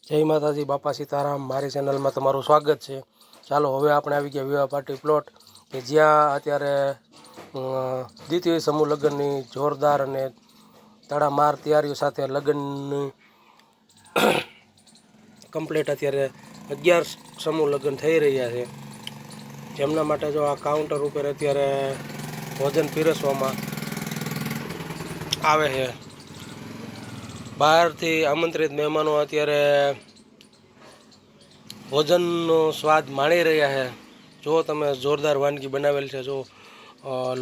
જય માતાજી, બાપા સીતારામ। મારી ચેનલમાં તમારું સ્વાગત છે। ચાલો હવે આપણે આવી ગયા વિવાહ પાર્ટી પ્લોટ કે જ્યાં અત્યારે દ્વિતીય સમૂહ લગ્નની જોરદાર અને તડામાર તૈયારીઓ સાથે લગ્નની કમ્પ્લીટ અત્યારે 11 સમૂહ લગ્ન થઈ રહ્યા છે, જેમના માટે જો આ કાઉન્ટર ઉપર અત્યારે ભોજન પીરસવામાં આવે છે। બહારથી આમંત્રિત મહેમાનો અત્યારે ભોજનનો સ્વાદ માણી રહ્યા છે। જો તમે જોરદાર વાનગી બનાવેલ છે, જો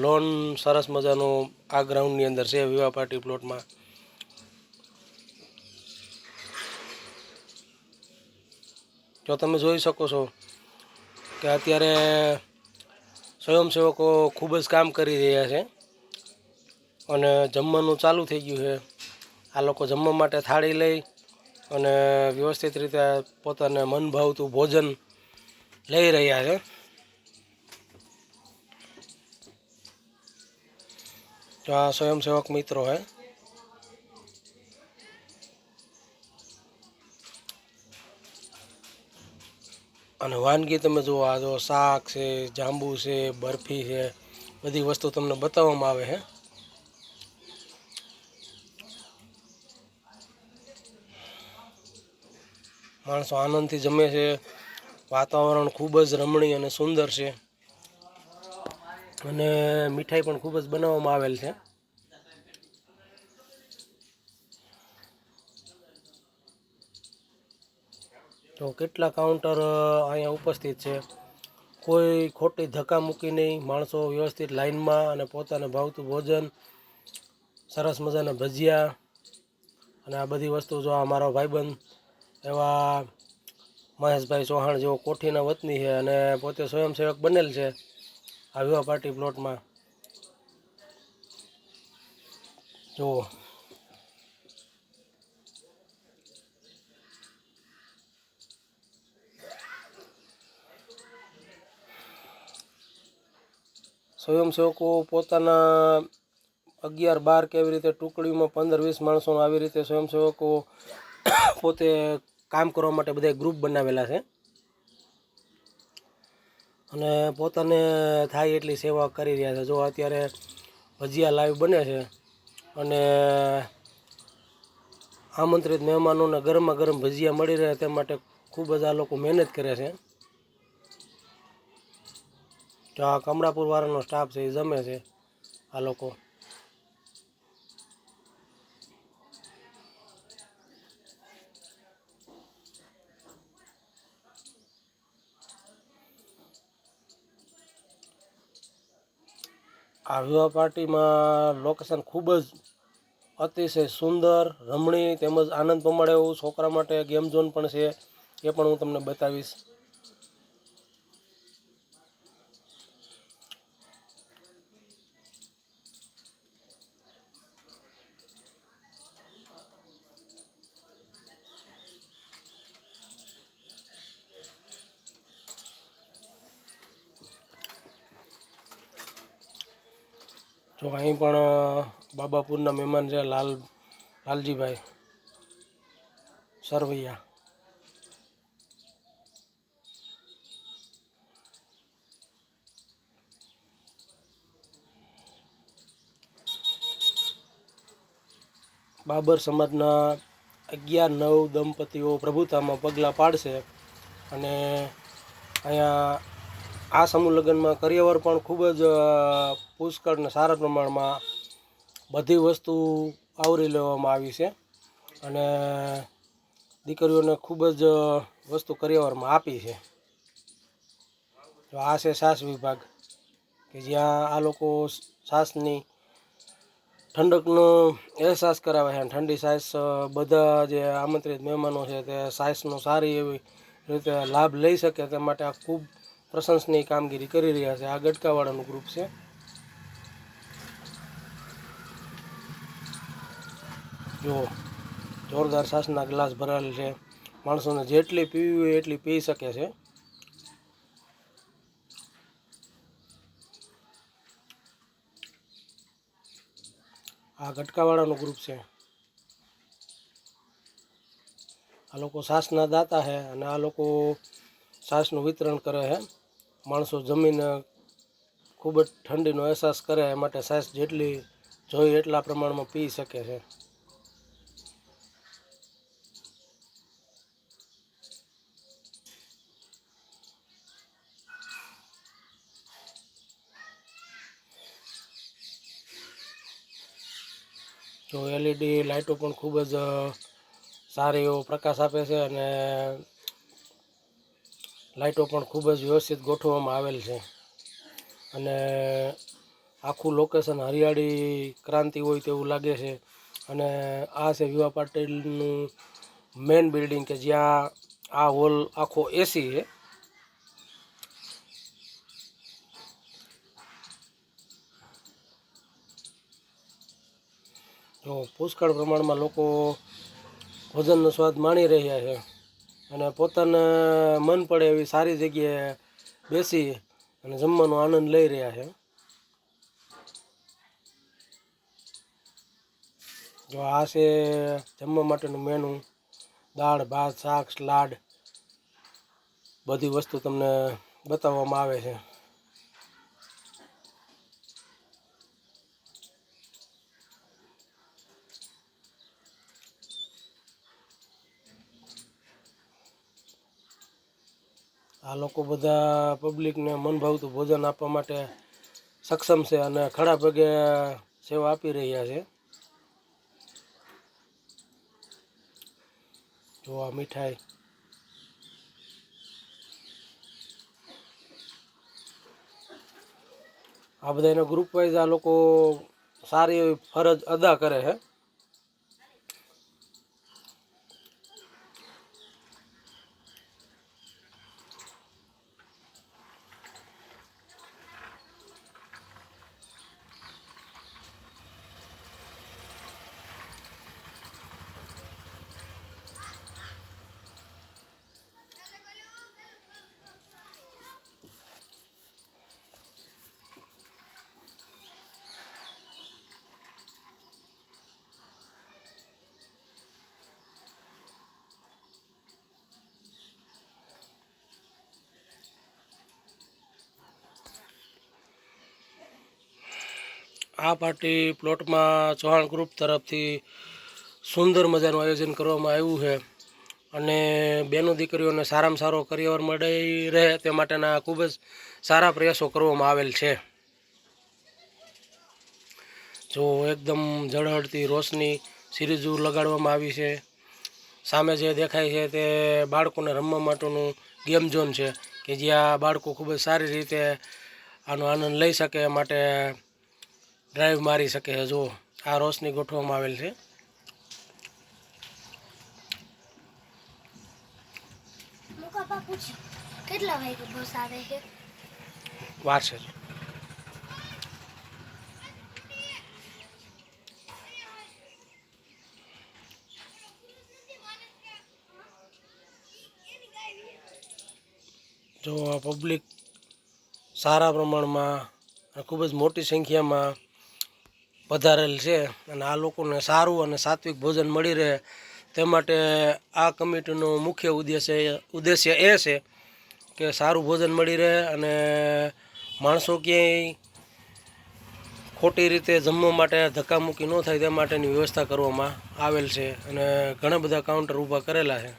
લોન સરસ મજાનું આ ગ્રાઉન્ડની અંદર છે વિવાહ પાર્ટી પ્લોટમાં। જો તમે જોઈ શકો છો કે અત્યારે સ્વયંસેવકો ખૂબ જ કામ કરી રહ્યા છે અને જમવાનું ચાલુ થઈ ગયું છે। આ લોકો જમવા માટે થાળી લઈ અને વ્યવસ્થિત રીતે પોતાને મન ભાવતું ભોજન લઈ રહ્યા છે। તો આ સ્વયંસેવક મિત્રો છે અને વાનગી તમે જુઓ, આ જો શાક છે, જાંબુ છે, બરફી છે, બધી વસ્તુ તમને બતાવવામાં આવે છે। માણસો આનંદથી જમે છે। વાતાવરણ ખૂબ જ રમણીય અને સુંદર છે અને મીઠાઈ પણ ખૂબ જ બનાવવામાં આવેલ છે। તો કેટલા કાઉન્ટર અહીંયા ઉપસ્થિત છે, કોઈ ખોટી ધક્કા મૂકી નહીં, માણસો વ્યવસ્થિત લાઇનમાં અને પોતાને ભાવતું ભોજન, સરસ મજાના ભજીયા અને આ બધી વસ્તુ જો અમારો ભાઈબંધ એવા મહેશભાઈ ચૌહાણ જેવો કોઠીના વતની છે અને પોતે સ્વયંસેવક બનેલ છે આ વિવાહ પાર્ટી પ્લોટમાં। જુઓ, સ્વયંસેવકો પોતાના 11-12 કેવી રીતે ટુકડીમાં 15-20 માણસોનો આવી રીતે સ્વયંસેવકો પોતે કામ કરવા માટે બધા ગ્રુપ બનાવેલા છે અને પોતાને થાય એટલી સેવા કરી રહ્યા છે। જો અત્યારે ભજીયા લાઈવ બને છે અને આમંત્રિત મહેમાનોને ગરમા ગરમ ભજીયા મળી રહે તે માટે ખૂબ જ આ લોકો મહેનત કરે છે। તો આ કમળાપુર વાળાનો સ્ટાફ છે, એ જમે છે આ લોકો। આ વિવાહ પાર્ટીમાં લોકેશન ખૂબ જ અતિશય સુંદર, રમણીય તેમજ આનંદ પમાડે એવું છોકરા માટે ગેમ ઝોન પણ છે, એ પણ હું તમને બતાવીશ। જો અહીં પણ બાબાપુરના મહેમાન છે લાલજીભાઈ સરવૈયા। બાબર સમાજના 11-9 દંપતીઓ પ્રભુતામાં પગલાં પાડશે અને અહીંયા આ સમૂહ લગ્નમાં કરિયાવર પણ ખૂબ જ પુષ્કળ અને સારા પ્રમાણમાં બધી વસ્તુ આવરી લેવામાં આવી છે અને દીકરીઓને ખૂબ જ વસ્તુ કરિયાવરમાં આપી છે। તો આ છે છાશ વિભાગ કે જ્યાં આ લોકો છાશની ઠંડકનો અહેસાસ કરાવે છે। ઠંડી છાશ બધા જે આમંત્રિત મહેમાનો છે તે છાશનો સારી એવી રીતે લાભ લઈ શકે તે માટે આ ખૂબ પ્રશંસનીય કામગીરી કરી રહ્યા છે। આ ગટકાવાળાનું ગ્રુપ છે। જુઓ, જોરદાર છાશના ગ્લાસ ભરાયેલ છે, માણસોને જેટલી પીવી હોય એટલી પી શકે છે। આ ગટકાવાળાનું ગ્રુપ છે। આ લોકો છાશના દાતા છે અને આ લોકો છાશનું વિતરણ કરે છે. માણસો જમીને ખૂબ જ ઠંડીનો અહેસાસ કરે એ માટે છાશ જેટલી જોઈએ એટલા પ્રમાણમાં પી શકે છે. તો એલઈડી લાઇટો પણ ખૂબ જ સારી એવો પ્રકાશ આપે છે અને લાઇટો પણ ખૂબ જ વ્યવસ્થિત ગોઠવવામાં આવેલ છે અને આખું લોકેશન હરિયાળી ક્રાંતિ હોય તેવું લાગે છે. અને આ છે વિવા પાટીલનું મેઇન બિલ્ડિંગ કે જ્યાં આ હોલ આખો એસી છે. તો પુષ્કળ પ્રમાણમાં લોકો ભોજનનો સ્વાદ માણી રહ્યા છે અને પોતાને મન પડે એવી સારી જગ્યાએ બેસી અને જમવાનો આનંદ લઈ રહ્યા છે. જો આ છે જમવા માટેનું મેનુ. દાળ, ભાત, શાક, સલાડ બધી વસ્તુ તમને બતાવવામાં આવે છે. આ લોકો બધા પબ્લિકને મન ભાવતું ભોજન આપવા માટે સક્ષમ છે અને ખડા પગે સેવા આપી રહ્યા છે. જો આ મીઠાઈ, આ બધા એના ગ્રુપ વાઇઝ આ લોકો સારી એવી ફરજ અદા કરે છે. આ પાર્ટી પ્લોટમાં ચૌહાણ ગ્રુપ તરફથી સુંદર મજાનું આયોજન કરવામાં આવ્યું છે અને બેનો દીકરીઓને સારામાં સારો કરિયર મળી રહે તે માટેના ખૂબ જ સારા પ્રયાસો કરવામાં આવેલ છે. જો એકદમ ઝળહળતી રોશની સિરીઝો લગાડવામાં આવી છે. સામે જે દેખાય છે તે બાળકોને રમવા માટેનું ગેમ ઝોન છે કે જ્યાં બાળકો ખૂબ જ સારી રીતે આનો આનંદ લઈ શકે એ માટે ડ્રાઈવ મારી શકે. જો આ રોશની ગોઠવવામાં આવેલ છે. કેટલા વાગે બસ આવે છે? વાર છે. જો આ પબ્લિક સારા પ્રમાણમાં અને ખૂબ જ મોટી સંખ્યામાં પધારેલ છે અને આ લોકોને સારું અને સાત્વિક ભોજન મળી રહે તે માટે આ કમિટીનો મુખ્ય ઉદ્દેશ્ય એ છે કે સારું ભોજન મળી રહે અને માણસો ક્યાંય ખોટી રીતે જમવા માટે ધક્કામુક્કી ન થાય તે માટેની વ્યવસ્થા કરવામાં આવેલ છે અને ઘણા બધા કાઉન્ટર ઊભા કરેલા છે.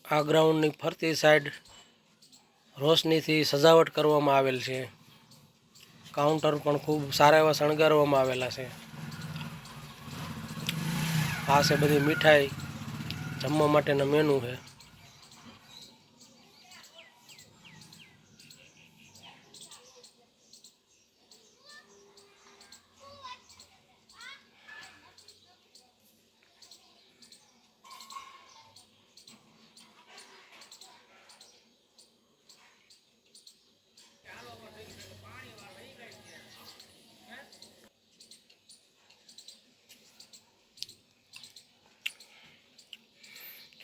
આ ગ્રાઉન્ડની ફરતી સાઈડ રોશનીથી સજાવટ કરવામાં આવેલ છે. કાઉન્ટર પણ ખૂબ સારા એવા શણગારવામાં આવેલા છે. આ છે બધી મીઠાઈ, જમવા માટેના મેનુ છે.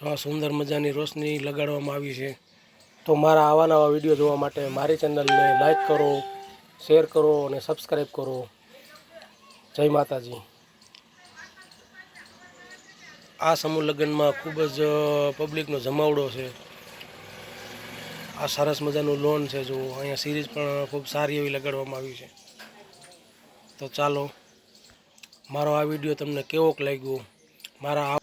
જો આ સુંદર મજાની રોશની લગાડવામાં આવી છે. તો મારા આવા નવા વિડીયો જોવા માટે મારી ચેનલને લાઈક કરો, શેર કરો અને સબસ્ક્રાઈબ કરો. જય માતાજી. આ સમૂહ લગ્નમાં ખૂબ જ પબ્લિકનો જમાવડો છે. આ સરસ મજાનું લોન છે. જો અહીંયા સિરીઝ પણ ખૂબ સારી એવી લગાડવામાં આવી છે. તો ચાલો, મારો આ વિડીયો તમને કેવોક લાગ્યો, મારા